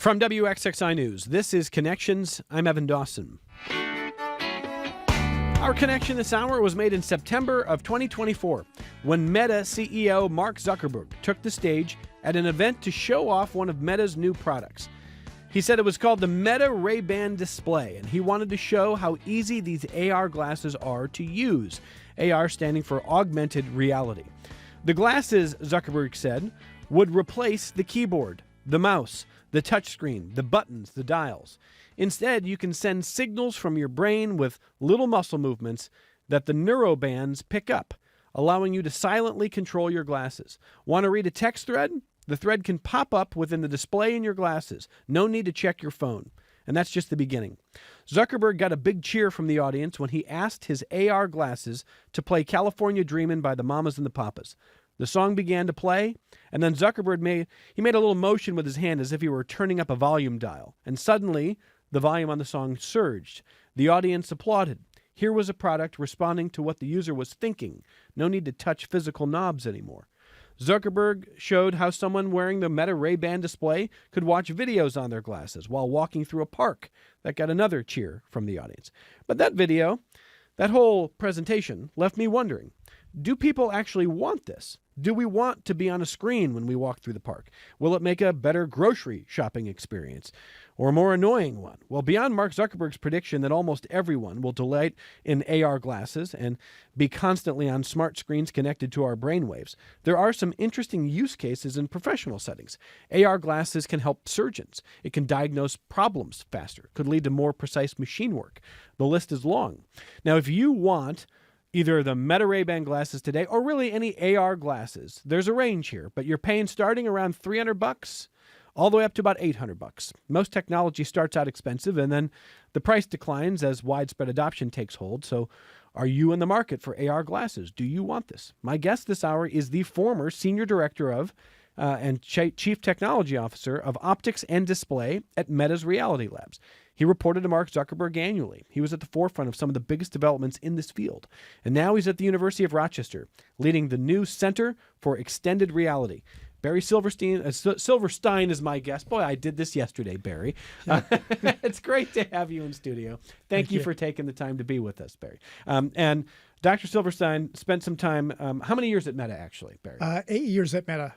From WXXI News, this is Connections. I'm Evan Dawson. Our connection this hour was made in September of 2024 when Meta CEO Mark Zuckerberg took the stage at an event to show off one of Meta's new products. He said it was called the Meta Ray-Ban display, and he wanted to show how easy these AR glasses are to use, AR standing for augmented reality. The glasses, Zuckerberg said, would replace the keyboard, the mouse, the touchscreen, the buttons, the dials. Instead, you can send signals from your brain with little muscle movements that the neurobands pick up, allowing you to silently control your glasses. Want to read a text thread? The thread can pop up within the display in your glasses. No need to check your phone. And that's just the beginning. Zuckerberg got a big cheer from the audience when he asked his AR glasses to play California Dreamin' by the Mamas and the Papas. The song began to play, and then Zuckerberg made a little motion with his hand as if he were turning up a volume dial. And suddenly, the volume on the song surged. The audience applauded. Here was a product responding to what the user was thinking. No need to touch physical knobs anymore. Zuckerberg showed how someone wearing the Meta Ray-Ban display could watch videos on their glasses while walking through a park. That got another cheer from the audience. But that video, that whole presentation, left me wondering, do people actually want this? Do we want to be on a screen when we walk through the park? Will it make a better grocery shopping experience or a more annoying one? Well, beyond Mark Zuckerberg's prediction that almost everyone will delight in AR glasses and be constantly on smart screens connected to our brainwaves, there are some interesting use cases in professional settings. AR glasses can help surgeons. It can diagnose problems faster. It could lead to more precise machine work. The list is long. Now, if you want either the Meta Ray-Ban glasses today or really any AR glasses, there's a range here, but you're paying starting around $300 all the way up to about $800. Most technology starts out expensive and then the price declines as widespread adoption takes hold. So are you in the market for AR glasses? Do you want this? My guest this hour is the former Senior Director of and Chief Technology Officer of Optics and Display at Meta's Reality Labs. He reported to Mark Zuckerberg annually. He was at the forefront of some of the biggest developments in this field. And now he's at the University of Rochester, leading the new Center for Extended Reality. Barry Silverstein is my guest. Boy, I did this yesterday, Barry. It's great to have you in studio. Thank you for taking the time to be with us, Barry. And Dr. Silverstein spent some time, how many years at Meta, actually, Barry? 8 years at Meta.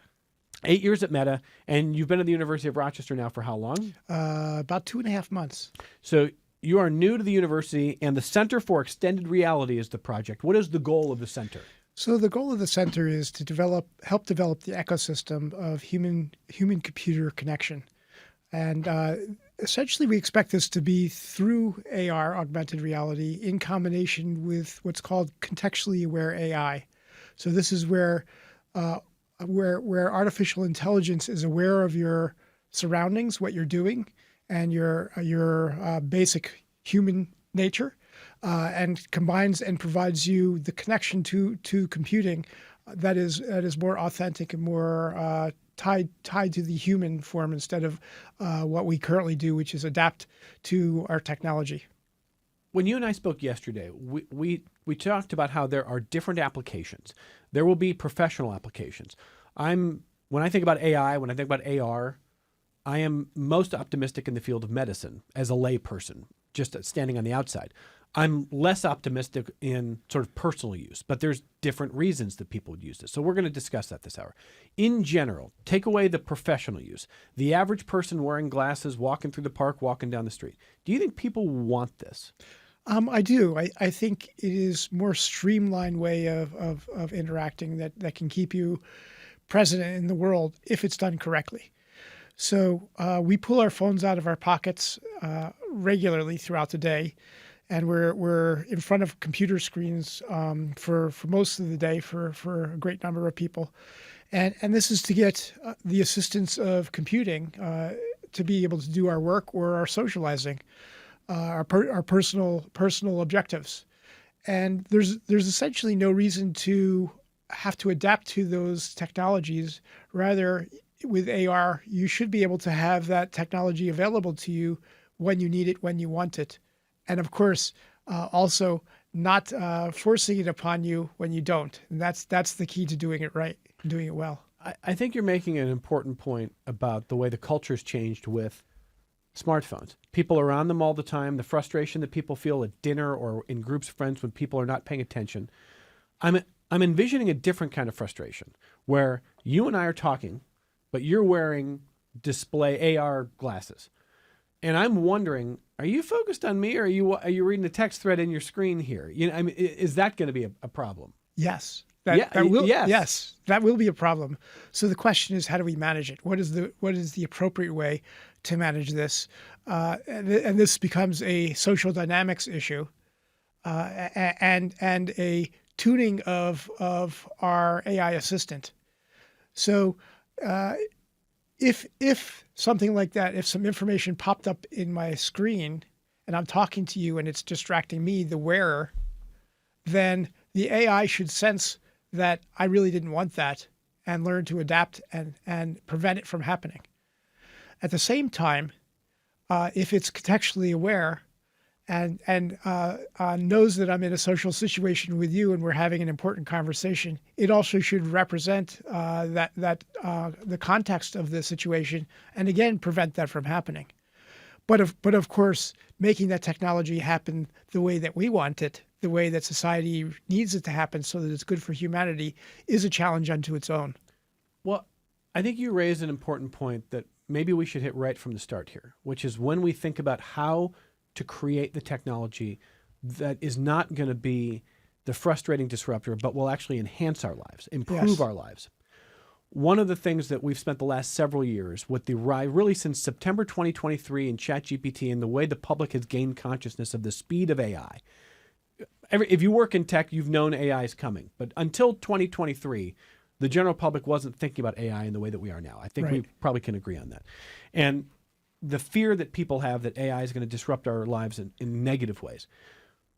8 years at Meta, and you've been at the University of Rochester now for how long? About 2.5 months. So you are new to the university, and the Center for Extended Reality is the project. What is the goal of the center? So the goal of the center is to help develop the ecosystem of human-computer connection. And essentially, we expect this to be through AR, augmented reality, in combination with what's called contextually aware AI. So this is where artificial intelligence is aware of your surroundings, what you're doing, and your basic human nature, and combines and provides you the connection to computing that is more authentic and more tied to the human form instead of what we currently do, which is adapt to our technology. When you and I spoke yesterday, we talked about how there are different applications. There will be professional applications. When I think about AI, when I think about AR, I am most optimistic in the field of medicine as a layperson, just standing on the outside. I'm less optimistic in sort of personal use, but there's different reasons that people would use this. So we're going to discuss that this hour. In general, take away the professional use. The average person wearing glasses, walking through the park, walking down the street. Do you think people want this? I do. I think it is more streamlined way of interacting that can keep you present in the world if it's done correctly. So we pull our phones out of our pockets regularly throughout the day, and we're in front of computer screens for most of the day for a great number of people, and this is to get the assistance of computing to be able to do our work or our socializing. Our personal objectives, and there's essentially no reason to have to adapt to those technologies. Rather, with AR, you should be able to have that technology available to you when you need it, when you want it, and of course, also not forcing it upon you when you don't. And that's the key to doing it right, doing it well. I think you're making an important point about the way the culture's changed with Smartphones. People are on them all the time. The frustration that people feel at dinner or in groups of friends when people are not paying attention. I'm envisioning a different kind of frustration where you and I are talking, but you're wearing display AR glasses. And I'm wondering, are you focused on me, or are you reading the text thread in your screen here? I mean, is that going to be a problem? Yes. That will, yes, that will be a problem. So the question is, how do we manage it? What is the appropriate way to manage this? And this becomes a social dynamics issue, and a tuning of our AI assistant. So if something like that, if some information popped up in my screen and I'm talking to you and it's distracting me, the wearer, then the AI should sense that I really didn't want that and learn to adapt and prevent it from happening. At the same time, if it's contextually aware and knows that I'm in a social situation with you and we're having an important conversation, it also should represent the context of the situation and again prevent that from happening. But of course, making that technology happen the way that we want it, the way that society needs it to happen so that it's good for humanity, is a challenge unto its own. Well, I think you raised an important point that maybe we should hit right from the start here, which is when we think about how to create the technology that is not going to be the frustrating disruptor, but will actually enhance our lives, improve our lives. One of the things that we've spent the last several years with the rise, really since September 2023 and ChatGPT and the way the public has gained consciousness of the speed of AI. If you work in tech, you've known AI is coming. But until 2023, the general public wasn't thinking about AI in the way that we are now. I think we probably can agree on that. And the fear that people have that AI is going to disrupt our lives in negative ways.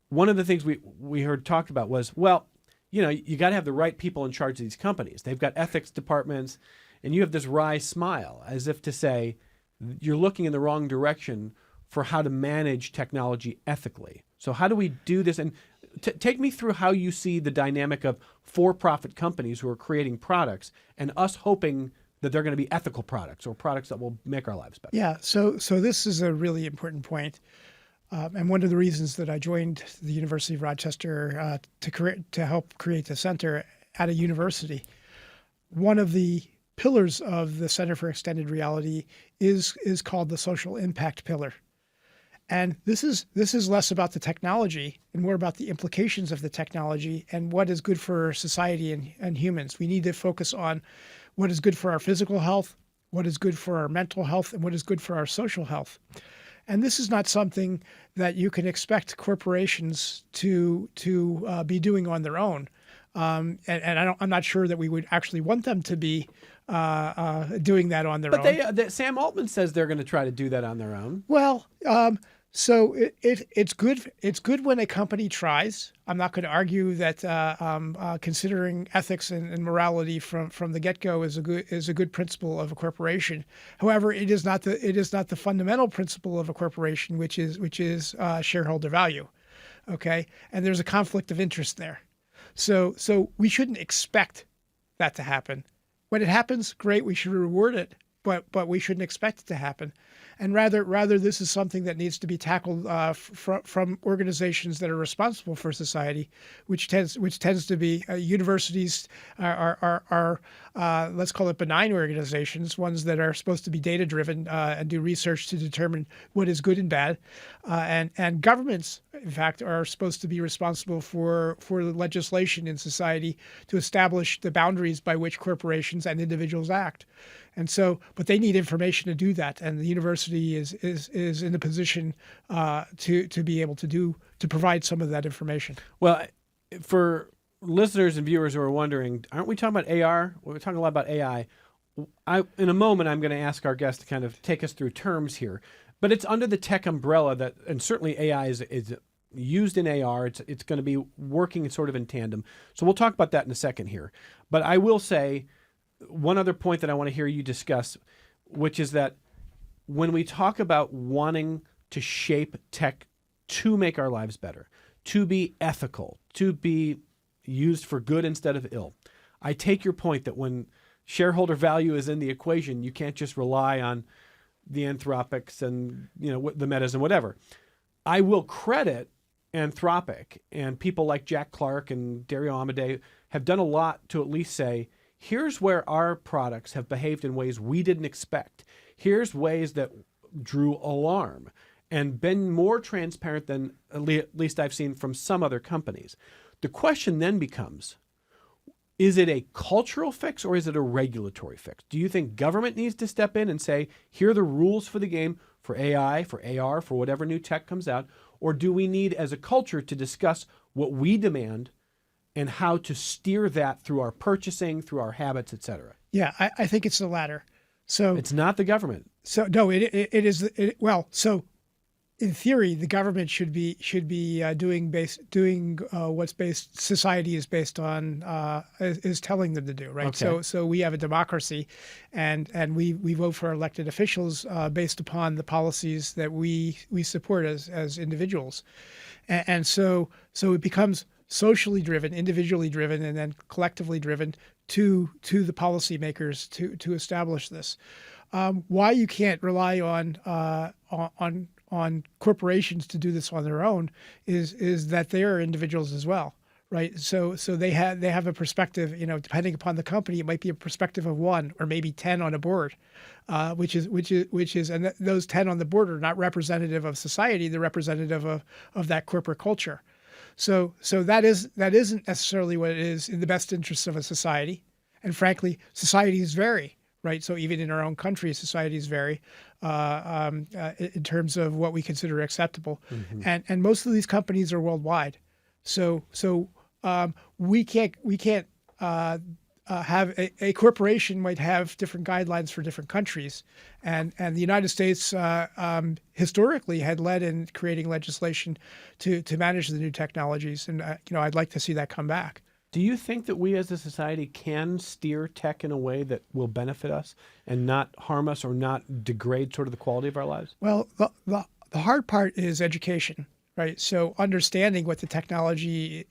One of the things we heard talked about was, well, you got to have the right people in charge of these companies. They've got ethics departments, and you have this wry smile as if to say you're looking in the wrong direction for how to manage technology ethically. So how do we do this? And take me through how you see the dynamic of for-profit companies who are creating products and us hoping that they're going to be ethical products or products that will make our lives better. Yeah, so this is a really important point. And one of the reasons that I joined the University of Rochester to help create the center at a university, one of the pillars of the Center for Extended Reality is called the social impact pillar. And this is less about the technology and more about the implications of the technology and what is good for society and humans. We need to focus on what is good for our physical health, what is good for our mental health, and what is good for our social health. And this is not something that you can expect corporations to be doing on their own. And I'm not sure that we would actually want them to be doing that on their own. But Sam Altman says they're going to try to do that on their own. Well, so it's good. It's good when a company tries. I'm not going to argue that considering ethics and morality from the get-go is a good principle of a corporation. However, it is not the fundamental principle of a corporation, which is shareholder value. Okay, and there's a conflict of interest there. So we shouldn't expect that to happen. When it happens, great. We should reward it, but we shouldn't expect it to happen. And rather, this is something that needs to be tackled from organizations that are responsible for society, which tends to be universities are let's call it benign organizations, ones that are supposed to be data driven and do research to determine what is good and bad, and governments, in fact, are supposed to be responsible for the legislation in society to establish the boundaries by which corporations and individuals act. And so, but they need information to do that, and the university is in a position to be able to provide some of that information. Well, for listeners and viewers who are wondering, aren't we talking about AR? We're talking a lot about AI. In a moment, I'm going to ask our guest to kind of take us through terms here, but it's under the tech umbrella that, and certainly AI is used in AR. It's going to be working sort of in tandem. So we'll talk about that in a second here. But I will say one other point that I want to hear you discuss, which is that when we talk about wanting to shape tech to make our lives better, to be ethical, to be used for good instead of ill, I take your point that when shareholder value is in the equation, you can't just rely on the Anthropics and the Metas and whatever. I will credit Anthropic and people like Jack Clark and Dario Amodei have done a lot to at least say, here's where our products have behaved in ways we didn't expect. Here's ways that drew alarm and been more transparent than at least I've seen from some other companies. The question then becomes, is it a cultural fix or is it a regulatory fix? Do you think government needs to step in and say, here are the rules for the game for AI, for AR, for whatever new tech comes out? Or do we need, as a culture, to discuss what we demand and how to steer that through our purchasing, through our habits, et cetera? Yeah, I think it's the latter. So it's not the government. So no, it is. So in theory, the government should be doing what's society is based on is telling them to do, right? Okay. So we have a democracy, and we vote for elected officials based upon the policies that we support as individuals, and so it becomes socially driven, individually driven, and then collectively driven to the policymakers to establish this. Why you can't rely on corporations to do this on their own is that they are individuals as well, right? So they have a perspective, depending upon the company, it might be a perspective of 1 or maybe 10 on a board, which is, and those 10 on the board are not representative of society; they're representative of that corporate culture. So that isn't necessarily what it is in the best interests of a society, and frankly, societies vary. Right, so even in our own country, societies vary in terms of what we consider acceptable, and most of these companies are worldwide. So we can't have a corporation might have different guidelines for different countries, and the United States historically had led in creating legislation to manage the new technologies, and I'd like to see that come back. Do you think that we as a society can steer tech in a way that will benefit us and not harm us or not degrade sort of the quality of our lives? Well, the hard part is education, right? So understanding what technologies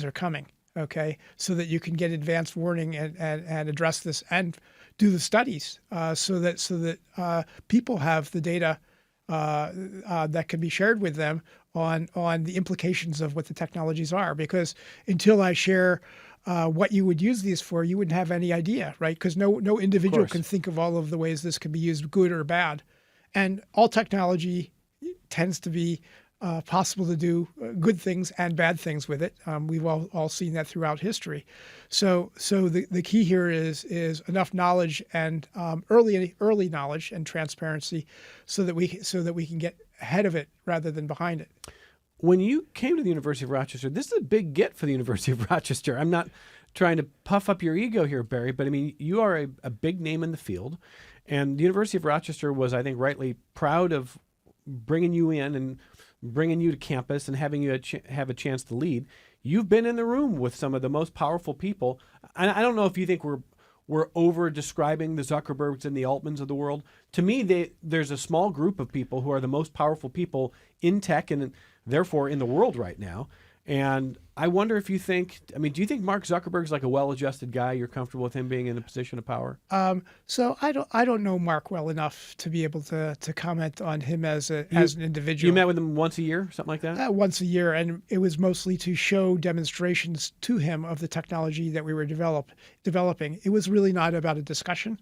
are coming, okay, so that you can get advanced warning and address this and do the studies so that people have the data that can be shared with them on the implications of what the technologies are. Because until I share what you would use these for, you wouldn't have any idea, right? Because no individual can think of all of the ways this can be used, good or bad. And all technology tends to be possible to do good things and bad things with it. We've all seen that throughout history. So the key here is enough knowledge and early knowledge and transparency, so that we can get ahead of it rather than behind it. When you came to the University of Rochester, this is a big get for the University of Rochester. I'm not trying to puff up your ego here, Barry, but I mean, you are a big name in the field, and the University of Rochester was, I think, rightly proud of bringing you in and bringing you to campus and having you have a chance to lead. You've been in the room with some of the most powerful people. I don't know if you think we're over describing the Zuckerbergs and the Altmans of the world. To me, there's a small group of people who are the most powerful people in tech and therefore in the world right now. And I wonder if you think, do you think Mark Zuckerberg's like a well-adjusted guy? You're comfortable with him being in a position of power? So I don't know Mark well enough to be able to comment on him as an individual. You met with him once a year, something like that? Once a year, and it was mostly to show demonstrations to him of the technology that we were developing. It was really not about a discussion,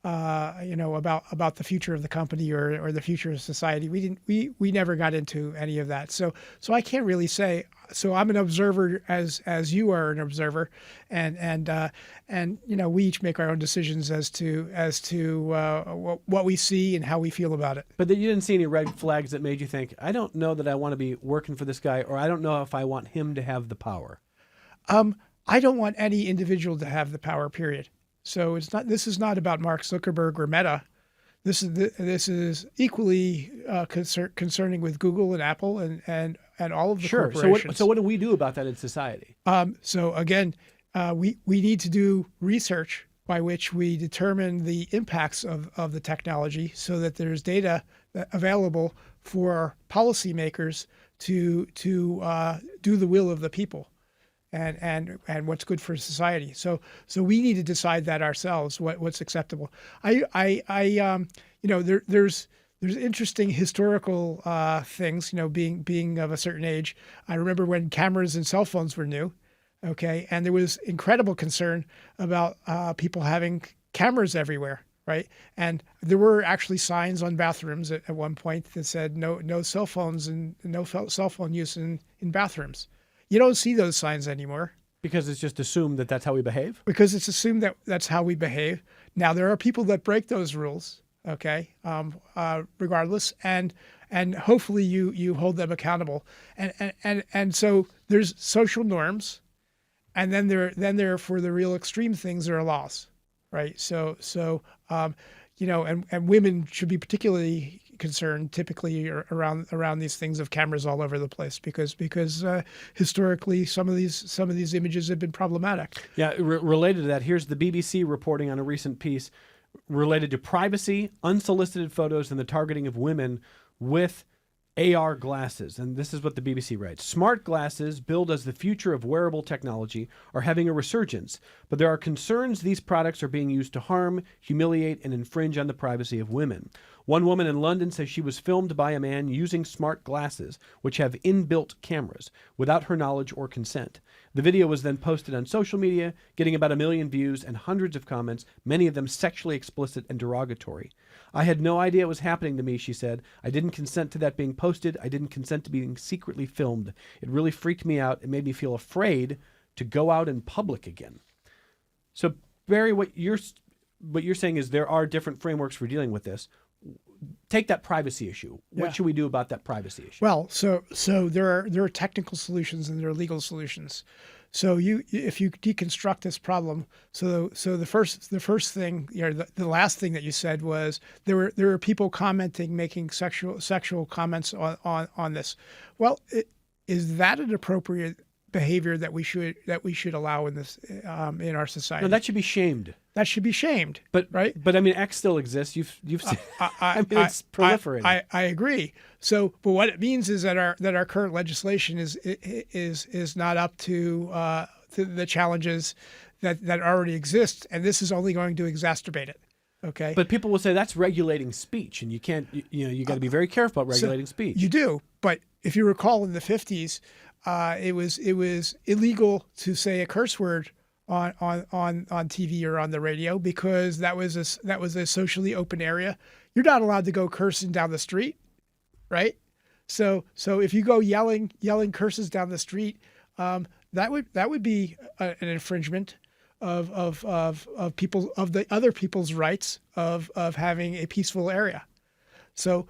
about the future of the company or the future of society. We never got into any of that. So I can't really say. So I'm an observer as you are an observer, and we each make our own decisions as to what we see and how we feel about it. But you didn't see any red flags that made you think, I don't know that I want to be working for this guy, or I don't know if I want him to have the power. I don't want any individual to have the power, period. So this is not about Mark Zuckerberg or Meta. This is equally concerning with Google and Apple and all of the corporations. So what do we do about that in society? So again, we need to do research by which we determine the impacts of the technology, so that there's data available for policymakers to do the will of the people. and what's good for society. So we need to decide that ourselves, what's acceptable. There's interesting historical things, being of a certain age. I remember when cameras and cell phones were new, okay, and there was incredible concern about people having cameras everywhere, right? And there were actually signs on bathrooms at one point that said no cell phones and no cell phone use in bathrooms. You don't see those signs anymore. Because it's just assumed that that's how we behave? Because it's assumed that that's how we behave. Now, there are people that break those rules, okay, regardless, and hopefully you hold them accountable. And so there's social norms, and then there for the real extreme things, there are laws, right? So and women should be particularly concerned typically around these things of cameras all over the place because historically some of these images have been problematic. Yeah, related to that, here's the BBC reporting on a recent piece related to privacy, unsolicited photos, and the targeting of women with AR glasses. And this is what the BBC writes. Smart glasses, billed as the future of wearable technology, are having a resurgence, but there are concerns these products are being used to harm, humiliate, and infringe on the privacy of women. One woman in London says she was filmed by a man using smart glasses, which have inbuilt cameras, without her knowledge or consent. The video was then posted on social media, getting about 1 million views and hundreds of comments, many of them sexually explicit and derogatory. I had no idea it was happening to me, she said. I didn't consent to that being posted. I didn't consent to being secretly filmed. It really freaked me out. It made me feel afraid to go out in public again. So, Barry, what you're saying is there are different frameworks for dealing with this. Take that privacy issue. What should we do about that privacy issue? Well, so there are technical solutions and there are legal solutions. So if you deconstruct this problem, so the first thing, the last thing that you said was there were people commenting, making sexual comments on this. Well, is that an appropriate behavior that we should allow in this in our society? No, that should be shamed. That should be shamed. But right. But I mean, X still exists. You've seen. I mean, it's proliferating. I agree. So, but what it means is that our current legislation is not up to the challenges that already exist, and this is only going to exacerbate it. Okay. But people will say that's regulating speech, and you can't. You got to be very careful about regulating speech. You do, but if you recall, in the 50s, it was illegal to say a curse word on TV or on the radio because that was a socially open area. You're not allowed to go cursing down the street, right? So if you go yelling curses down the street, that would be an infringement of the other people's rights of having a peaceful area. So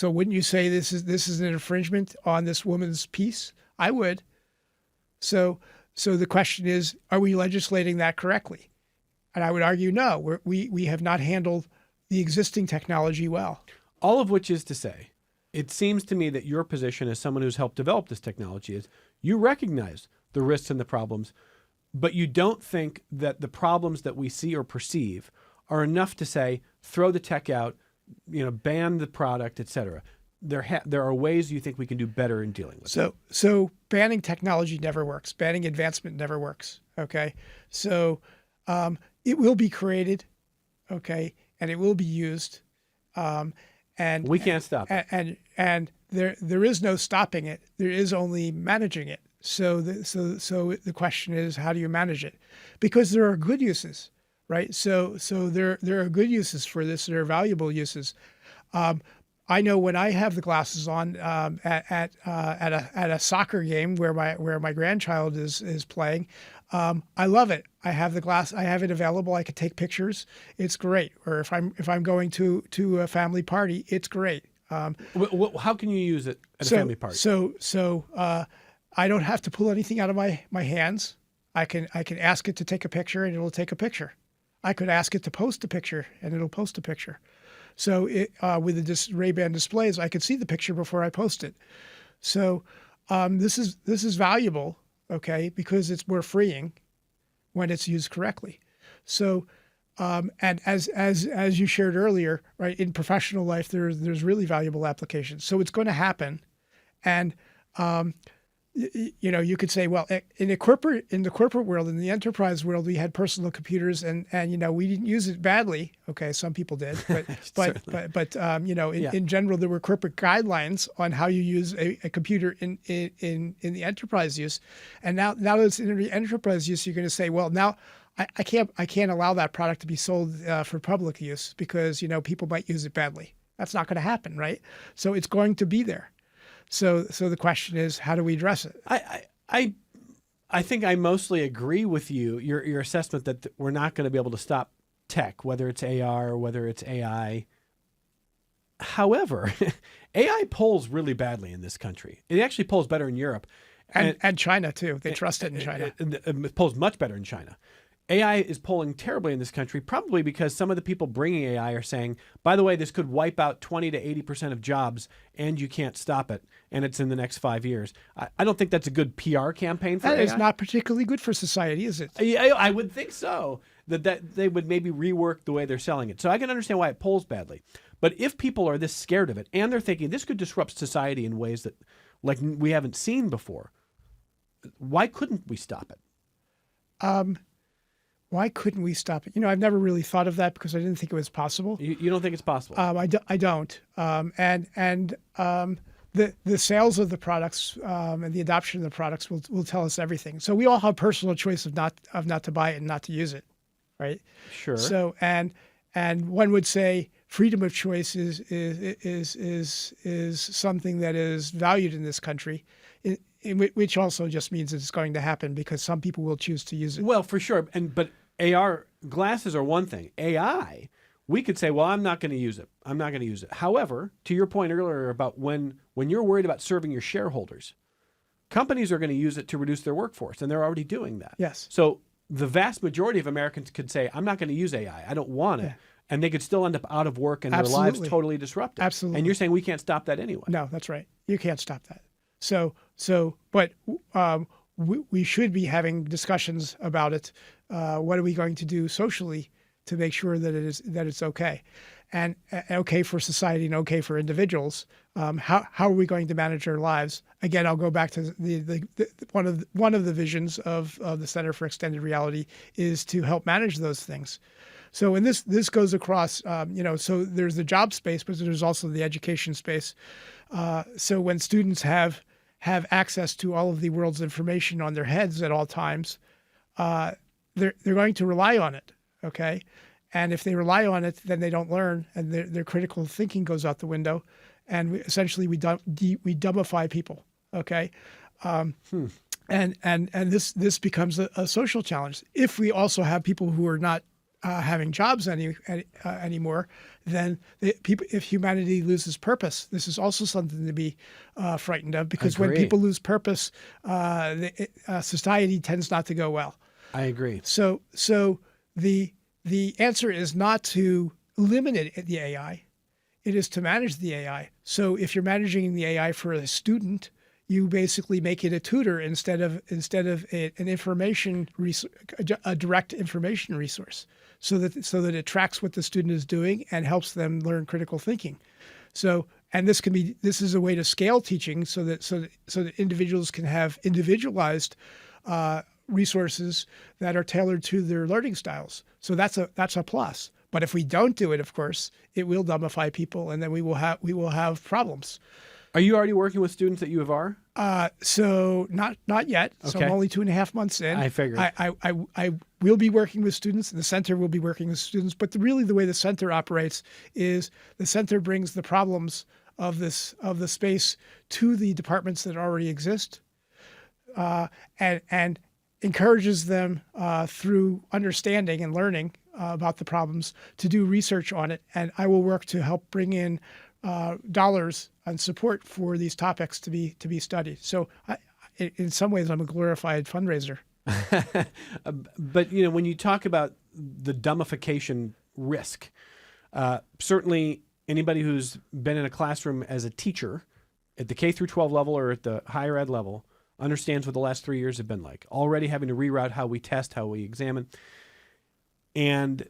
wouldn't you say this is an infringement on this woman's peace? I would. So the question is, are we legislating that correctly? And I would argue no. We have not handled the existing technology well. All of which is to say, it seems to me that your position as someone who's helped develop this technology is you recognize the risks and the problems, but you don't think that the problems that we see or perceive are enough to say, throw the tech out, ban the product, et cetera. There are ways you think we can do better in dealing with it. So banning technology never works. Banning advancement never works. Okay. So it will be created. Okay. And it will be used. And we can't stop it. And there is no stopping it. There is only managing it. So the question is, how do you manage it? Because there are good uses, right? So there are good uses for this. There are valuable uses. I know when I have the glasses on at a soccer game where my grandchild is playing, I love it. I have the glass. I have it available. I could take pictures. It's great. Or if I'm going to a family party, it's great. How can you use it at a family party? So I don't have to pull anything out of my hands. I can ask it to take a picture and it'll take a picture. I could ask it to post a picture and it'll post a picture. So with the Ray-Ban displays, I could see the picture before I post it. So this is valuable, okay, because it's more freeing when it's used correctly. So and as you shared earlier, right, in professional life, there's really valuable applications. So it's going to happen, and You could say, well, in the corporate world, in the enterprise world, we had personal computers, and we didn't use it badly. Okay, some people did, but in general, there were corporate guidelines on how you use a computer in the enterprise use, and now it's in the enterprise use. You're going to say, well, now I can't allow that product to be sold for public use because people might use it badly. That's not going to happen, right? So it's going to be there. So the question is, how do we address it? I think I mostly agree with you, your assessment that we're not going to be able to stop tech, whether it's AR or whether it's AI. However, AI polls really badly in this country. It actually polls better in Europe. And China, too. They trust it in China. It polls much better in China. AI is polling terribly in this country, probably because some of the people bringing AI are saying, by the way, this could wipe out 20 to 80% of jobs and you can't stop it. And it's in the next 5 years. I don't think that's a good PR campaign for AI. That is not particularly good for society, is it? I would think so, that they would maybe rework the way they're selling it. So I can understand why it polls badly. But if people are this scared of it and they're thinking this could disrupt society in ways that like we haven't seen before, why couldn't we stop it? Why couldn't we stop it? I've never really thought of that because I didn't think it was possible. You don't think it's possible? I don't. The sales of the products and the adoption of the products will tell us everything. So we all have personal choice of not to buy it and not to use it, right? Sure. So and one would say freedom of choice is something that is valued in this country. Which also just means it's going to happen because some people will choose to use it. Well, for sure. But AR glasses are one thing. AI, we could say, well, I'm not going to use it. I'm not going to use it. However, to your point earlier about when you're worried about serving your shareholders, companies are going to use it to reduce their workforce, and they're already doing that. Yes. So the vast majority of Americans could say, I'm not going to use AI. I don't want it. Yeah. And they could still end up out of work and their lives totally disrupted. Absolutely. And you're saying we can't stop that anyway. No, that's right. You can't stop that. But we should be having discussions about it. What are we going to do socially to make sure that it's okay, and okay for society and okay for individuals? How are we going to manage our lives? Again, I'll go back to the one of the visions of the Center for Extended Reality is to help manage those things. So, and this goes across, so there's the job space, but there's also the education space. So when students have access to all of the world's information on their heads at all times, they're going to rely on it, okay? And if they rely on it, then they don't learn, and their critical thinking goes out the window, and essentially we dumbify people, okay? And this becomes a social challenge. If we also have people who are not having jobs anymore, then if humanity loses purpose, this is also something to be frightened of, because when people lose purpose, society tends not to go well. I agree. So the answer is not to eliminate the AI, it is to manage the AI. So if you're managing the AI for a student, you basically make it a tutor instead of an information a direct information resource, so that it tracks what the student is doing and helps them learn critical thinking. So, and this is a way to scale teaching so that individuals can have individualized resources that are tailored to their learning styles. So that's a plus. But if we don't do it, of course, it will dumbify people, and then we will have problems. Are you already working with students at U of R? So not yet. Okay. So I'm only 2.5 months in. I figured. I will be working with students, and the center will be working with students. But really, the way the center operates is the center brings the problems of the space to the departments that already exist, and encourages them through understanding and learning about the problems to do research on it. And I will work to help bring in dollars and support for these topics to be studied. So in some ways, I'm a glorified fundraiser. But when you talk about the dumbification risk, certainly anybody who's been in a classroom as a teacher at the K through 12 level or at the higher ed level understands what the last 3 years have been like. Already having to reroute how we test, how we examine. And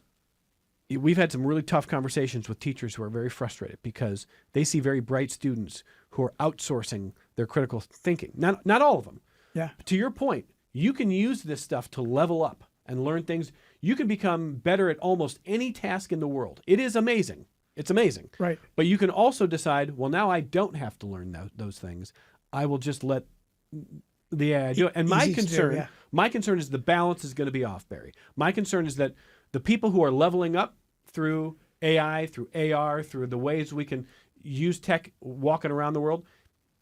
we've had some really tough conversations with teachers who are very frustrated because they see very bright students who are outsourcing their critical thinking. Not all of them. Yeah. To your point, you can use this stuff to level up and learn things. You can become better at almost any task in the world. It is amazing. It's amazing. Right. But you can also decide, well, now I don't have to learn those things. I will just let the AI do it. And my concern is the balance is going to be off, Barry. My concern is that the people who are leveling up through AI, through AR, through the ways we can use tech walking around the world,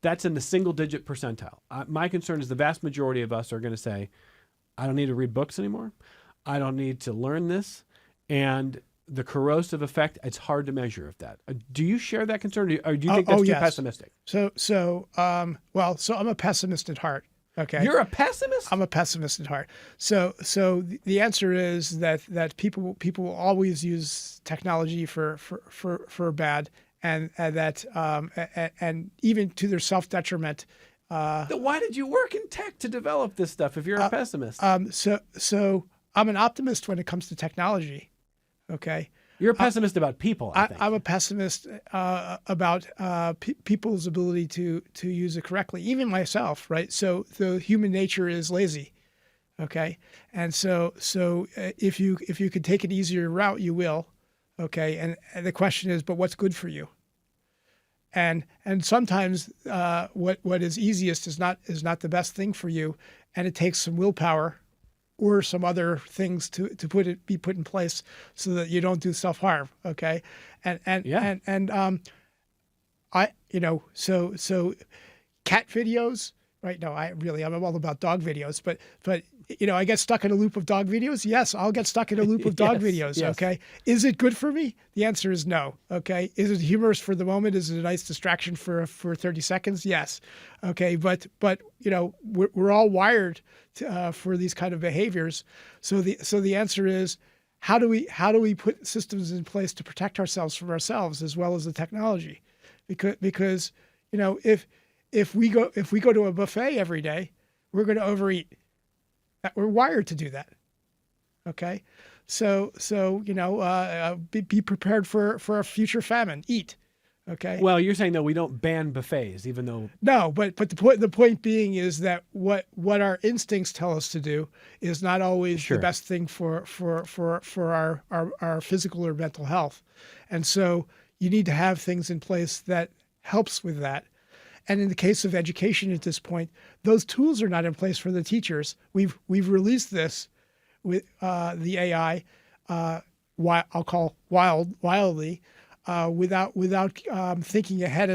that's in the single-digit percentile. My concern is the vast majority of us are going to say, I don't need to read books anymore. I don't need to learn this. And the corrosive effect, it's hard to measure of that. Do you share that concern, or do you think that's too pessimistic? So I'm a pessimist at heart. Okay. You're a pessimist? I'm a pessimist at heart. So the answer is that people will always use technology for bad, and that and even to their self-detriment. Then why did you work in tech to develop this stuff if you're a pessimist? So I'm an optimist when it comes to technology. Okay. You're a pessimist about people, I think. I'm a pessimist about people's ability to use it correctly, even myself, right? So the human nature is lazy, okay? And so if you could take an easier route, you will, okay? And the question is, but what's good for you? And sometimes what is easiest is not the best thing for you, and it takes some willpower or some other things to be put in place so that you don't do self-harm. Okay. So cat videos, right? No, I'm all about dog videos, but I get stuck in a loop of dog videos. Yes, I'll get stuck in a loop of dog videos. Yes. Okay. Is it good for me? The answer is no. Okay. Is it humorous for the moment? Is it a nice distraction for 30 seconds? Yes. Okay. But we're all wired for these kind of behaviors. So the answer is, how do we put systems in place to protect ourselves from ourselves as well as the technology? Because if we go to a buffet every day, we're going to overeat. We're wired to do that. Okay. So be prepared for a future famine. Eat. Okay. Well, you're saying that we don't ban buffets, even though. No, but the point being is that what our instincts tell us to do is not always the best thing for our physical or mental health. And so you need to have things in place that helps with that. And in the case of education at this point, those tools are not in place for the teachers. We've released this with the AI, I'll call wildly, without thinking ahead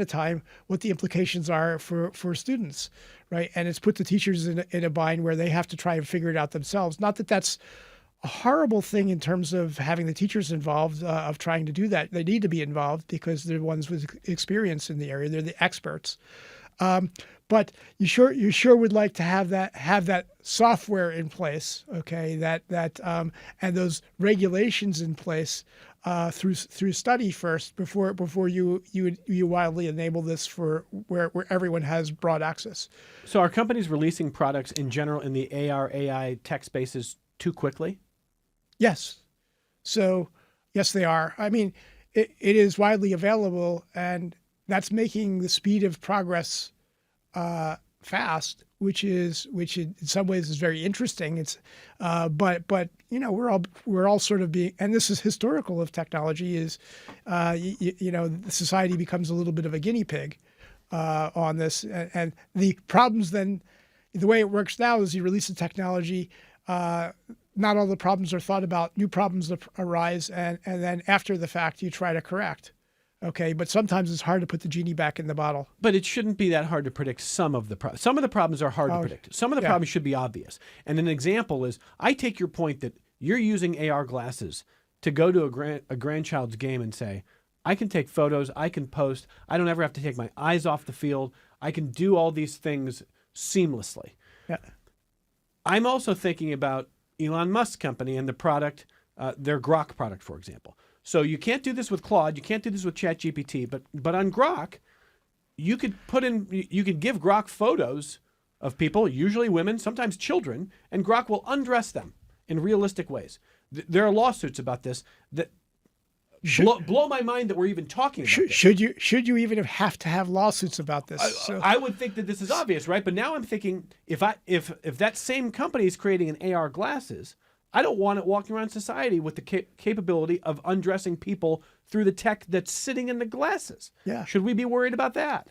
of time what the implications are for students, right? And it's put the teachers in a bind where they have to try and figure it out themselves. Not that that's a horrible thing in terms of having the teachers involved, of trying to do that. They need to be involved because they're the ones with experience in the area. They're the experts. But you sure would like to have that software in place, okay? And those regulations in place through study first before you widely enable this for where everyone has broad access. So are companies releasing products in general in the AR AI tech spaces too quickly? Yes. So yes, they are. I mean, it is widely available, and that's making the speed of progress fast, which in some ways is very interesting. It's but we're all sort of being, and this is historical of technology, is society becomes a little bit of a guinea pig on this, and the problems then, the way it works now is you release the technology. Not all the problems are thought about. New problems arise, and then after the fact, you try to correct. Okay, but sometimes it's hard to put the genie back in the bottle. But it shouldn't be that hard to predict some of the problems. Some of the problems are hard to predict. Some of the problems should be obvious. And an example is, I take your point that you're using AR glasses to go to a grandchild's game and say, I can take photos, I can post, I don't ever have to take my eyes off the field, I can do all these things seamlessly. Yeah. I'm also thinking about Elon Musk's company and the product, their Grok product, for example. So you can't do this with Claude, you can't do this with ChatGPT, but on Grok, you could give Grok photos of people, usually women, sometimes children, and Grok will undress them in realistic ways. There are lawsuits about this that blow my mind that we're even talking about this. Should you even have to have lawsuits about this? I would think that this is obvious, right? But now I'm thinking, if that same company is creating an AR glasses, I don't want it walking around society with the capability of undressing people through the tech that's sitting in the glasses. Yeah. Should we be worried about that?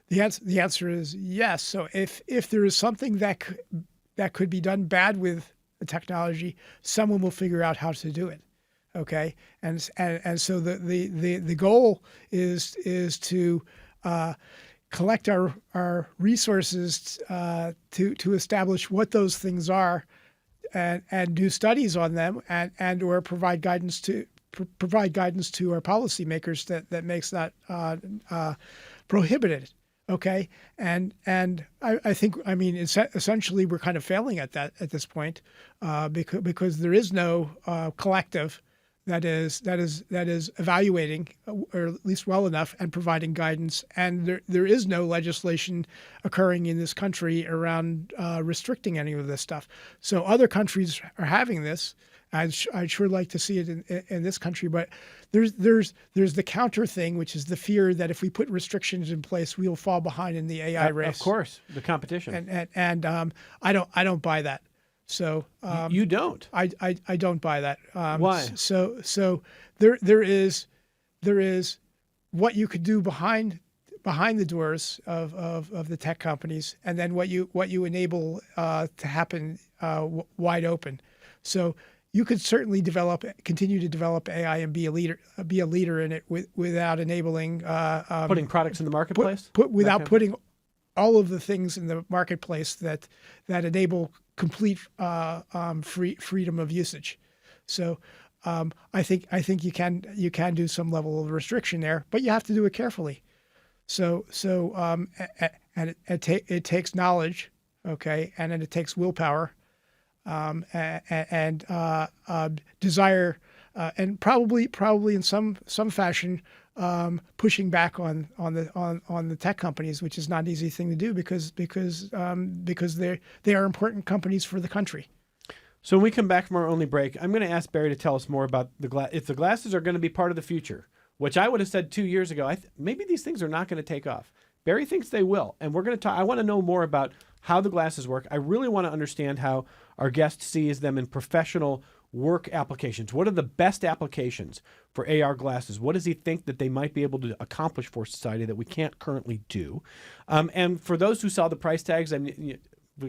The answer is yes. So if there is something that could be done bad with the technology, someone will figure out how to do it. Okay, and so the goal is to collect our resources to establish what those things are, and do studies on them, and or provide guidance to our policymakers that makes that prohibited. Okay, and I think, I mean, essentially we're kind of failing at that at this point, because there is no collective that is evaluating, or at least well enough, and providing guidance, and there is no legislation occurring in this country around restricting any of this stuff. So other countries are having this. I'd sure like to see it in this country, but there's the counter thing, which is the fear that if we put restrictions in place, we'll fall behind in the AI race. Of course, the competition. And I don't buy that. So you don't. I don't buy that. Why? So there is what you could do behind the doors of the tech companies, and then what you enable to happen wide open. So you could certainly continue to develop AI and be a leader in it without enabling putting products in the marketplace. Without putting all of the things in the marketplace that enable complete freedom of usage. So I think you can do some level of restriction there, but you have to do it carefully. So and it takes knowledge, okay, and then it takes willpower, and desire, and probably in some fashion pushing back on the tech companies, which is not an easy thing to do because they are important companies for the country. So when we come back from our only break, I'm going to ask Barry to tell us more about if the glasses are going to be part of the future, which I would have said 2 years ago. Maybe these things are not going to take off. Barry thinks they will, and we're going to talk. I want to know more about how the glasses work. I really want to understand how our guest sees them in professional work applications. What are the best applications for AR glasses? What does he think that they might be able to accomplish for society that we can't currently do? And for those who saw the price tags, we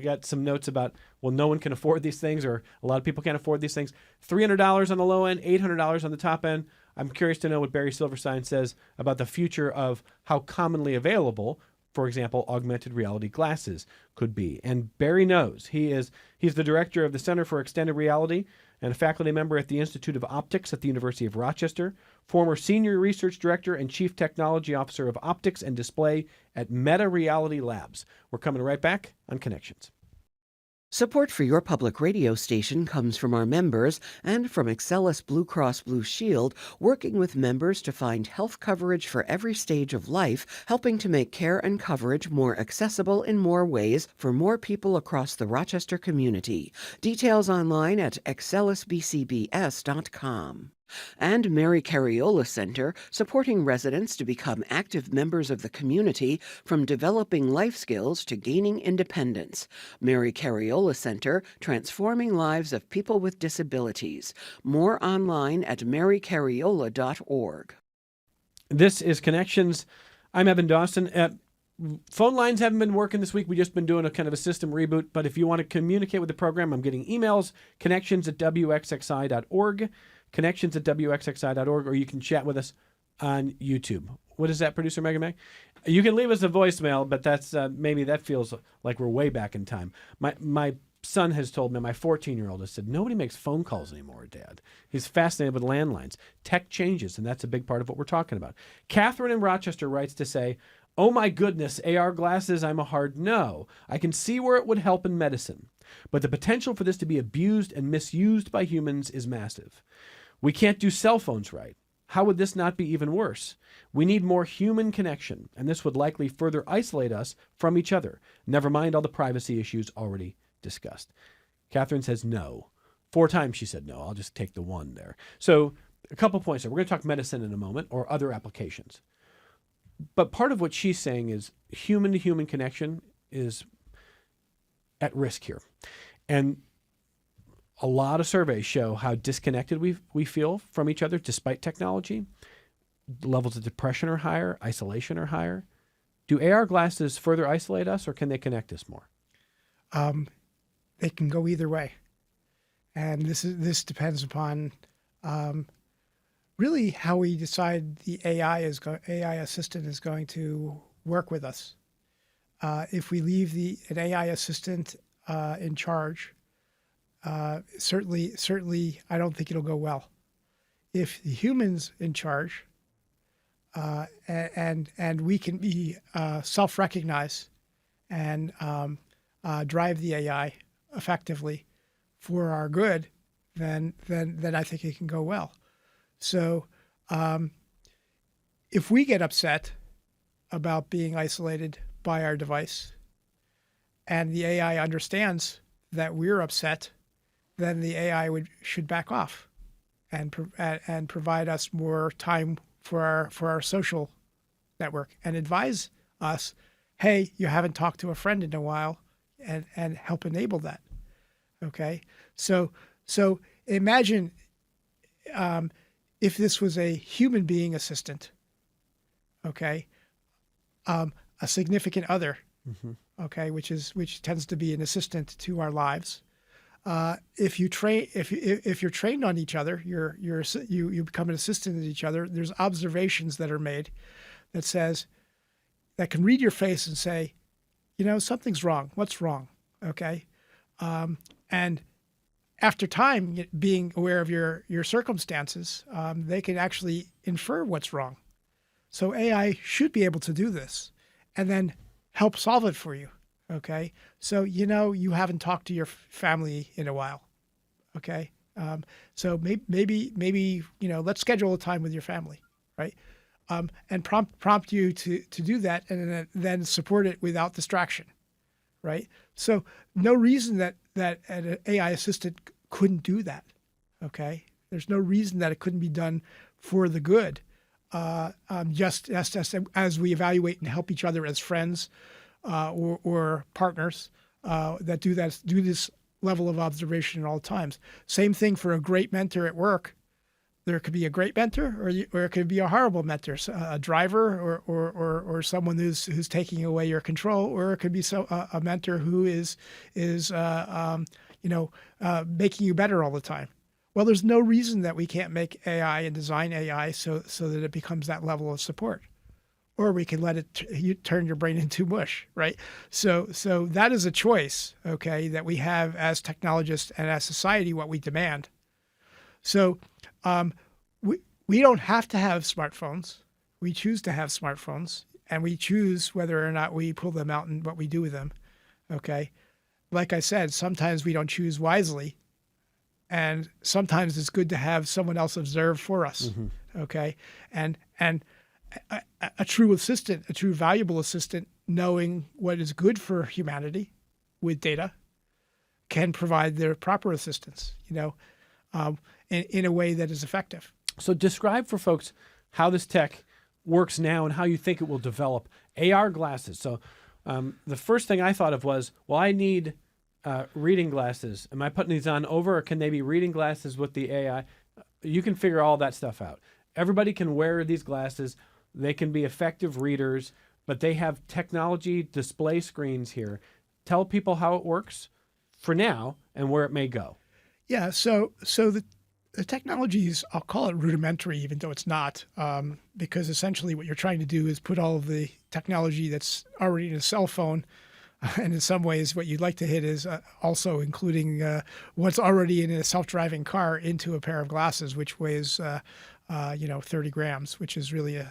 got some notes about, well, no one can afford these things, or a lot of people can't afford these things. $300 on the low end, $800 on the top end. I'm curious to know what Barry Silverstein says about the future of how commonly available, for example, augmented reality glasses could be. And Barry knows. He's the director of the Center for Extended Reality and a faculty member at the Institute of Optics at the University of Rochester, former senior research director and chief technology officer of optics and display at Meta Reality Labs. We're coming right back on Connections. Support for your public radio station comes from our members and from Excellus Blue Cross Blue Shield, working with members to find health coverage for every stage of life, helping to make care and coverage more accessible in more ways for more people across the Rochester community. Details online at excellusbcbs.com. And Mary Cariola Center, supporting residents to become active members of the community, from developing life skills to gaining independence. Mary Cariola Center, transforming lives of people with disabilities. More online at marycariola.org. This is Connections. I'm Evan Dawson. Phone lines haven't been working this week. We've just been doing a kind of a system reboot. But if you want to communicate with the program, I'm getting emails, connections@wxxi.org. connections@wxxi.org, or you can chat with us on YouTube. What is that, producer Megan May? You can leave us a voicemail, but that's maybe that feels like we're way back in time. My son has told me, my 14-year-old has said, nobody makes phone calls anymore, Dad. He's fascinated with landlines. Tech changes, and that's a big part of what we're talking about. Catherine in Rochester writes to say, oh my goodness, AR glasses, I'm a hard no. I can see where it would help in medicine, but the potential for this to be abused and misused by humans is massive. We can't do cell phones right. How would this not be even worse? We need more human connection, and this would likely further isolate us from each other. Never mind all the privacy issues already discussed. Catherine says no. 4 times she said no. I'll just take the one there. So a couple points there. We're going to talk medicine in a moment or other applications. But part of what she's saying is human to human connection is at risk here. And a lot of surveys show how disconnected we feel from each other despite technology. Levels of depression are higher, isolation are higher. Do AR glasses further isolate us, or can they connect us more? They can go either way, and this depends upon really how we decide the AI assistant is going to work with us. If we leave an AI assistant in charge, certainly, I don't think it'll go well. If the human's in charge, and we can be self-recognize and drive the AI effectively for our good, then I think it can go well. So, if we get upset about being isolated by our device, and the AI understands that we're upset, then the AI should back off, and provide us more time for our social network, and advise us, hey, you haven't talked to a friend in a while, and help enable that. Okay, so imagine if this was a human being assistant, okay, a significant other, okay, which tends to be an assistant to our lives. If you're trained on each other, you become an assistant to each other. There's observations that are made that can read your face and say, something's wrong. What's wrong? Okay, and after time, being aware of your circumstances, they can actually infer what's wrong. So AI should be able to do this, and then help solve it for you. Okay, so you haven't talked to your family in a while. Okay, so maybe let's schedule a time with your family, right? And prompt you to do that, and then support it without distraction, right? So no reason that an AI assistant couldn't do that. Okay, there's no reason that it couldn't be done for the good, just as we evaluate and help each other as friends. Or partners that do this level of observation at all times. Same thing for a great mentor at work. There could be a great mentor, or it could be a horrible mentor, a driver, or someone who's taking away your control, or it could be a mentor who is making you better all the time. Well, there's no reason that we can't make AI and design AI so that it becomes that level of support. Or we can let it turn your brain into mush, right? So that is a choice, okay, that we have as technologists and as society, what we demand. So we don't have to have smartphones. We choose to have smartphones, and we choose whether or not we pull them out and what we do with them, okay? Like I said, sometimes we don't choose wisely, and sometimes it's good to have someone else observe for us, okay? And a true assistant, a true valuable assistant, knowing what is good for humanity with data, can provide their proper assistance, in a way that is effective. So describe for folks how this tech works now and how you think it will develop. AR glasses. So the first thing I thought of was, well, I need reading glasses. Am I putting these on over, or can they be reading glasses with the AI? You can figure all that stuff out. Everybody can wear these glasses. They can be effective readers, but they have technology display screens here. Tell people how it works for now and where it may go. Yeah, so the technologies, I'll call it rudimentary, even though it's not, because essentially what you're trying to do is put all of the technology that's already in a cell phone, and in some ways what you'd like to hit is also including what's already in a self-driving car into a pair of glasses, which weighs 30 grams, which is really a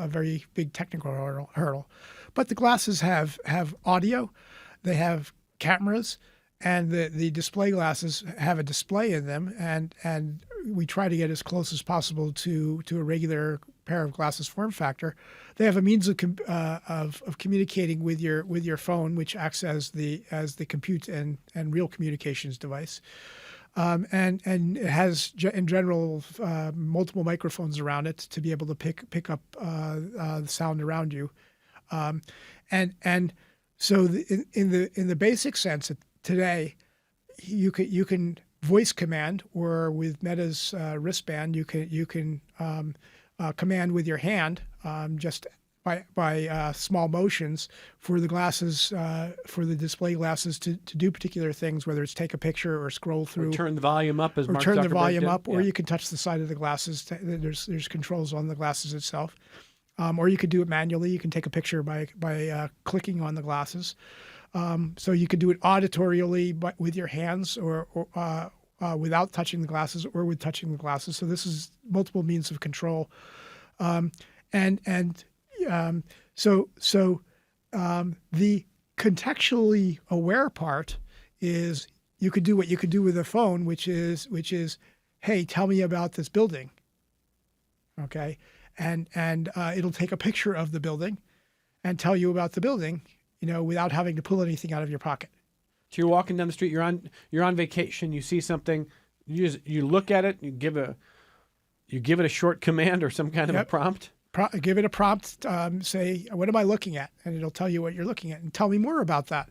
very big technical hurdle. But the glasses have audio, they have cameras, and the display glasses have a display in them, and we try to get as close as possible to a regular pair of glasses form factor. They have a means of communicating with your phone, which acts as the compute and real communications device. and it has in general multiple microphones around it to be able to pick up the sound around you, and so in the basic sense today, you can voice command, or with Meta's wristband, you can command with your hand, just by small motions for the glasses, for the display glasses to do particular things, whether it's take a picture or scroll through, or turn the volume up, as or Mark turn the Zuckerberg volume did. up, or Yeah. you can touch the side of the glasses. There's controls on the glasses itself, or you could do it manually. You can take a picture by clicking on the glasses. So you could do it auditorially, but with your hands, or without touching the glasses, or with touching the glasses. So this is multiple means of control, So the contextually aware part is you could do what you could do with a phone, which is, hey, tell me about this building. Okay, and it'll take a picture of the building and tell you about the building, without having to pull anything out of your pocket. So you're walking down the street, you're on vacation, you see something, you look at it, you give it a short command or some kind of a prompt. Give it a prompt, say, what am I looking at? And it'll tell you what you're looking at, and tell me more about that.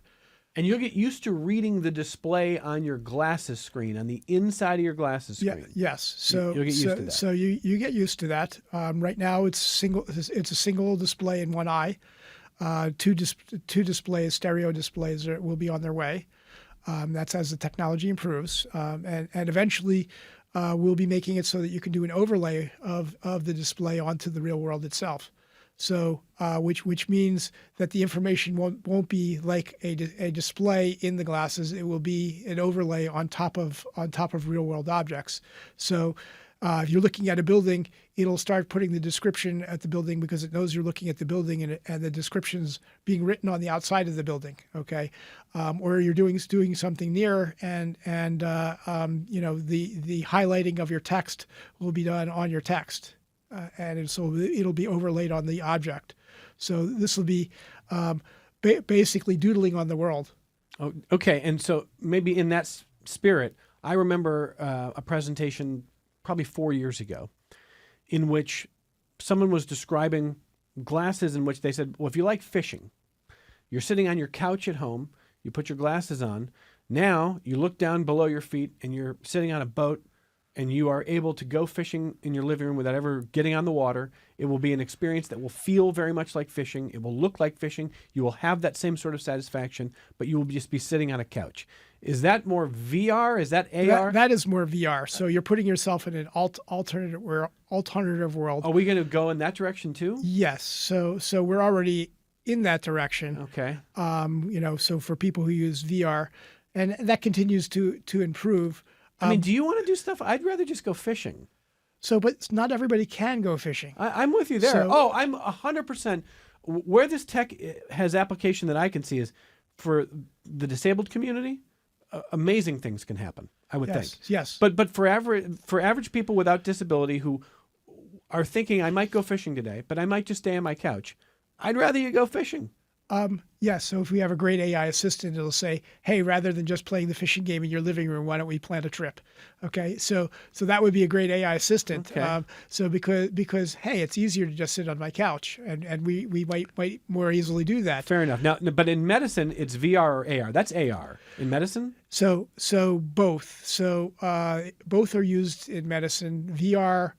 And you'll get used to reading the display on your glasses screen, on the inside of your glasses screen. Yeah, yes. So you'll get used to that. So you get used to that. Right now, it's a single display in one eye. Two displays, stereo displays, will be on their way. That's as the technology improves, and eventually we'll be making it so that you can do an overlay of the display onto the real world itself. So, which means that the information won't be like a display in the glasses. It will be an overlay on top of real world objects. So, if you're looking at a building, it'll start putting the description at the building because it knows you're looking at the building, and the description's being written on the outside of the building. Okay, or you're doing something near, and the highlighting of your text will be done on your text, and so it'll be overlaid on the object. So this will be basically doodling on the world. Oh, okay, and so maybe in that spirit, I remember a presentation probably 4 years ago, in which someone was describing glasses in which they said, well, if you like fishing, you're sitting on your couch at home, you put your glasses on, now you look down below your feet and you're sitting on a boat and you are able to go fishing in your living room without ever getting on the water. It will be an experience that will feel very much like fishing. It will look like fishing. You will have that same sort of satisfaction, but you will just be sitting on a couch. Is that more VR? Is that AR? That is more VR. So you're putting yourself in an alternative world. Are we going to go in that direction too? Yes. So we're already in that direction. Okay. So for people who use VR, and that continues to improve. I mean, do you want to do stuff? I'd rather just go fishing. So, but not everybody can go fishing. I'm with you there. I'm 100%. Where this tech has application that I can see is for the disabled community. Amazing things can happen, I would think. Yes. But for average people without disability who are thinking, I might go fishing today, but I might just stay on my couch, I'd rather you go fishing. Yes. So if we have a great AI assistant, it'll say, hey, rather than just playing the fishing game in your living room, why don't we plan a trip? Okay. So that would be a great AI assistant. Okay. So because, hey, it's easier to just sit on my couch, and we might more easily do that. Fair enough. Now, but in medicine, it's VR or AR. That's AR. In medicine? So both. So both are used in medicine. VR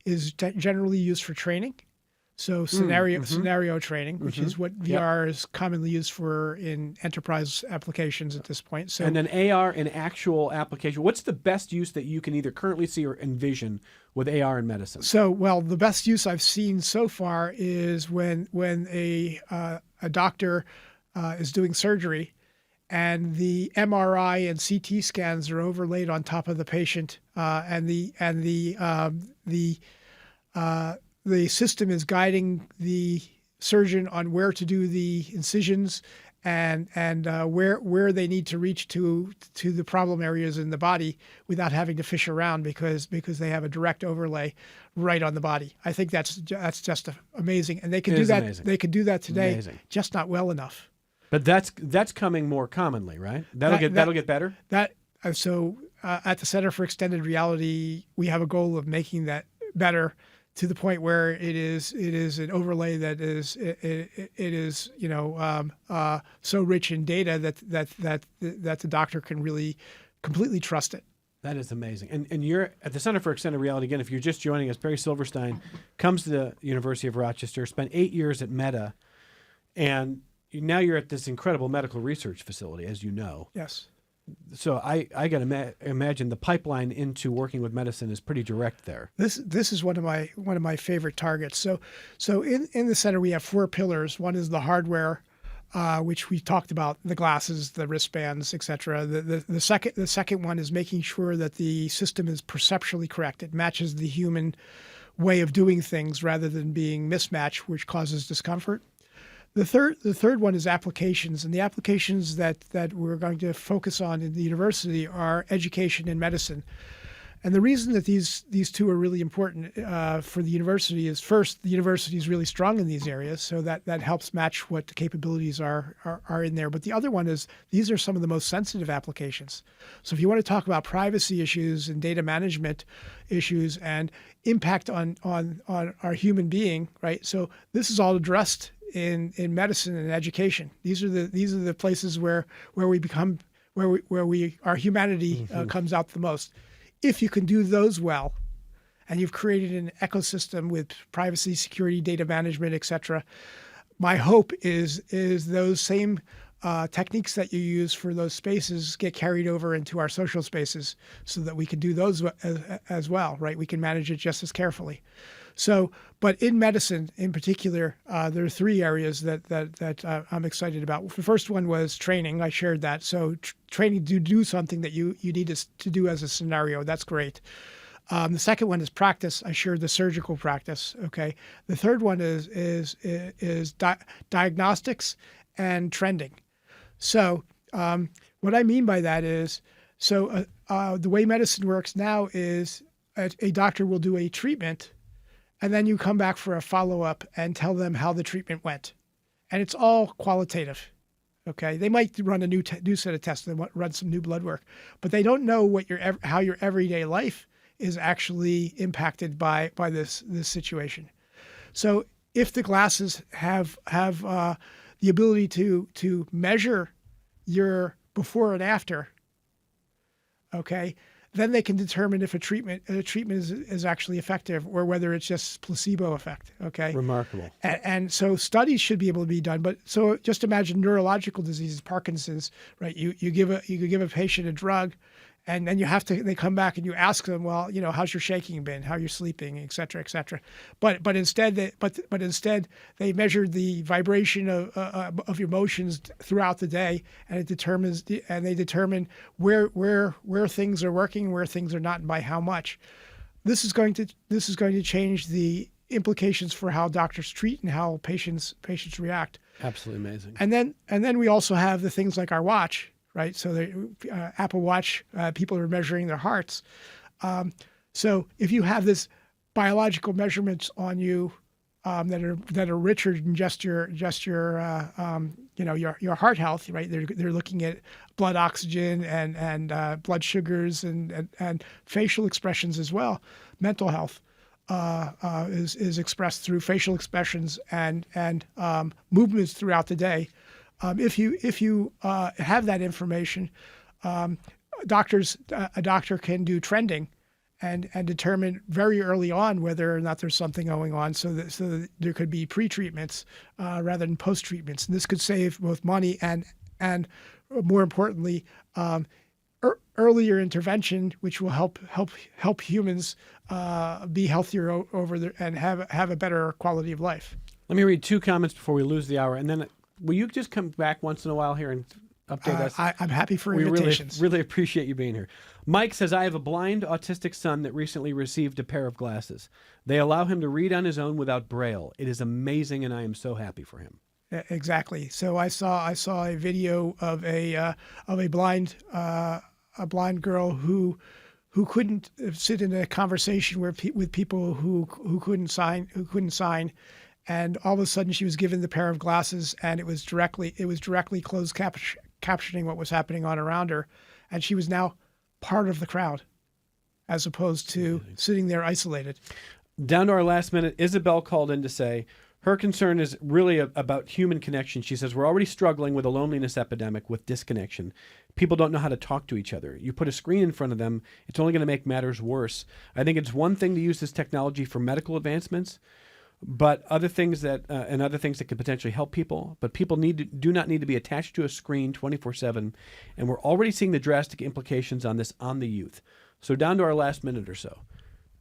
is generally used for training. So scenario training, which is what VR is commonly used for in enterprise applications at this point. So, and then AR in actual application. What's the best use that you can either currently see or envision with AR in medicine? So, well, the best use I've seen so far is when a doctor is doing surgery, and the MRI and CT scans are overlaid on top of the patient, and the system is guiding the surgeon on where to do the incisions and where they need to reach to the problem areas in the body without having to fish around because they have a direct overlay right on the body. I think that's just amazing, and they can do that. Amazing. They can do that today, Amazing. Just not well enough. But that's coming more commonly, right? That'll get better. So at the Center for Extended Reality, we have a goal of making that better to the point where it is an overlay that is so rich in data that the doctor can really completely trust it. That is amazing. And you're at the Center for Extended Reality. Again, if you're just joining us, Barry Silverstein comes to the University of Rochester, spent 8 years at Meta, and now you're at this incredible medical research facility, as you know. Yes. So I got to imagine the pipeline into working with medicine is pretty direct there. This is one of my favorite targets. So in the center we have 4 pillars. One is the hardware, which we talked about, the glasses, the wristbands, etc. The second one is making sure that the system is perceptually correct. It matches the human way of doing things rather than being mismatched, which causes discomfort. The third one is applications, and the applications that we're going to focus on in the university are education and medicine. And the reason that these two are really important for the university is, first, the university is really strong in these areas, so that helps match what the capabilities are in there. But the other one is these are some of the most sensitive applications. So if you want to talk about privacy issues and data management issues and impact on our human being, right? So this is all addressed in medicine and education. These are the places where our humanity comes out the most. If you can do those well, and you've created an ecosystem with privacy, security, data management, etc., my hope is those same techniques that you use for those spaces get carried over into our social spaces, so that we can do those as well, right? We can manage it just as carefully. So, but in medicine in particular, there are 3 areas that I'm excited about. The first one was training. I shared that. So training to do something that you need to do as a scenario. That's great. The second one is practice. I shared the surgical practice. Okay. The third one is diagnostics and trending. So what I mean by that is, so the way medicine works now is a doctor will do a treatment, and then you come back for a follow-up and tell them how the treatment went. And it's all qualitative, okay? They might run a new set of tests, they might run some new blood work, but they don't know how your everyday life is actually impacted by this situation. So if the glasses have the ability to measure your before and after, okay, then they can determine if a treatment is actually effective or whether it's just placebo effect. Okay. Remarkable. And so studies should be able to be done. But so just imagine neurological diseases, Parkinson's, right? You give a patient a drug, and then they come back and you ask them, well, how's your shaking been? How you're sleeping, et cetera, et cetera. But instead they measured the vibration of your emotions throughout the day, and they determine where things are working, where things are not, and by how much. This is going to change the implications for how doctors treat and how patients react. Absolutely amazing. And then we also have the things like our watch. Right, so the Apple Watch, people are measuring their hearts. So if you have this biological measurements on you that are richer than just your heart health, right? They're looking at blood oxygen and blood sugars and facial expressions as well. Mental health is expressed through facial expressions and movements throughout the day. If you have that information, a doctor can do trending and determine very early on whether or not there's something going on, so that there could be pre-treatments rather than post-treatments. And this could save both money and more importantly, earlier intervention, which will help humans be healthier and have a better quality of life. Let me read 2 comments before we lose the hour, and then will you just come back once in a while here and update us? I'm happy for invitations. We really appreciate you being here. Mike says, I have a blind autistic son that recently received a pair of glasses. They allow him to read on his own without Braille. It is amazing, and I am so happy for him. Exactly. So I saw a video of a blind girl who couldn't sit in a conversation with people who couldn't sign. And all of a sudden, she was given the pair of glasses, and it was directly closed captioning what was happening on around her, and she was now part of the crowd as opposed to sitting there isolated. Down to our last minute, Isabel called in to say her concern is really about human connection. She says, we're already struggling with a loneliness epidemic with disconnection. People don't know how to talk to each other. You put a screen in front of them, it's only going to make matters worse. I think it's one thing to use this technology for medical advancements, but other things that could potentially help people. But people do not need to be attached to a screen 24/7, and we're already seeing the drastic implications on this on the youth. So down to our last minute or so,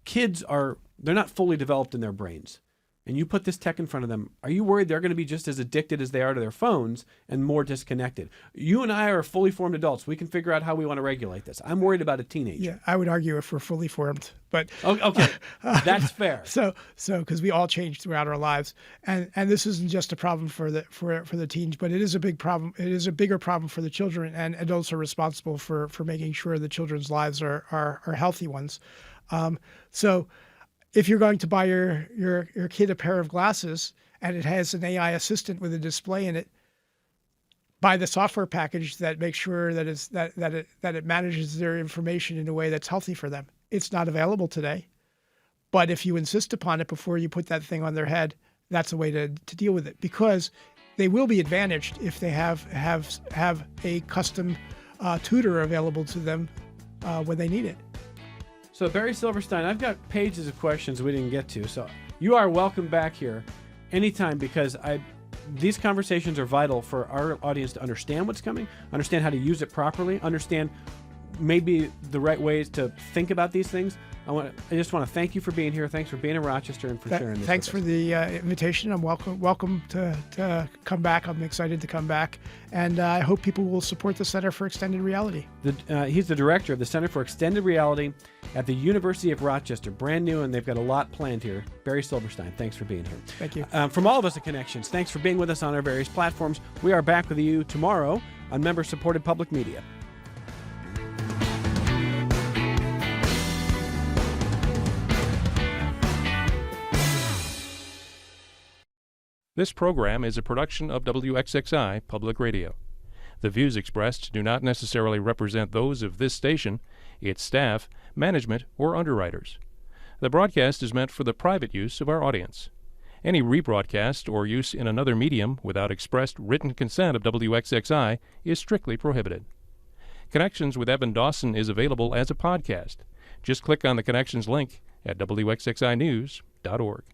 kids they're not fully developed in their brains, and you put this tech in front of them. Are you worried they're going to be just as addicted as they are to their phones and more disconnected? You and I are fully formed adults. We can figure out how we want to regulate this. I'm worried about a teenager. Yeah, I would argue if we're fully formed, but okay, that's fair. So because we all change throughout our lives, and this isn't just a problem for the teens, but it is a big problem. It is a bigger problem for the children, and adults are responsible for making sure the children's lives are healthy ones. So if you're going to buy your kid a pair of glasses and it has an AI assistant with a display in it, buy the software package that makes sure that it manages their information in a way that's healthy for them. It's not available today, but if you insist upon it before you put that thing on their head, that's a way to deal with it, because they will be advantaged if they have a custom tutor available to them when they need it. So Barry Silverstein, I've got pages of questions we didn't get to. So you are welcome back here anytime, because these conversations are vital for our audience to understand what's coming, understand how to use it properly, understand maybe the right ways to think about these things. I just want to thank you for being here. Thanks for being in Rochester and for sharing this. Thanks for the invitation. I'm welcome to come back. I'm excited to come back, and I hope people will support the Center for Extended Reality. He's the director of the Center for Extended Reality at the University of Rochester. Brand new, and they've got a lot planned here. Barry Silverstein, thanks for being here. Thank you. From all of us at Connections, thanks for being with us on our various platforms. We are back with you tomorrow on member-supported public media. This program is a production of WXXI Public Radio. The views expressed do not necessarily represent those of this station, its staff, management, or underwriters. The broadcast is meant for the private use of our audience. Any rebroadcast or use in another medium without expressed written consent of WXXI is strictly prohibited. Connections with Evan Dawson is available as a podcast. Just click on the Connections link at WXXInews.org.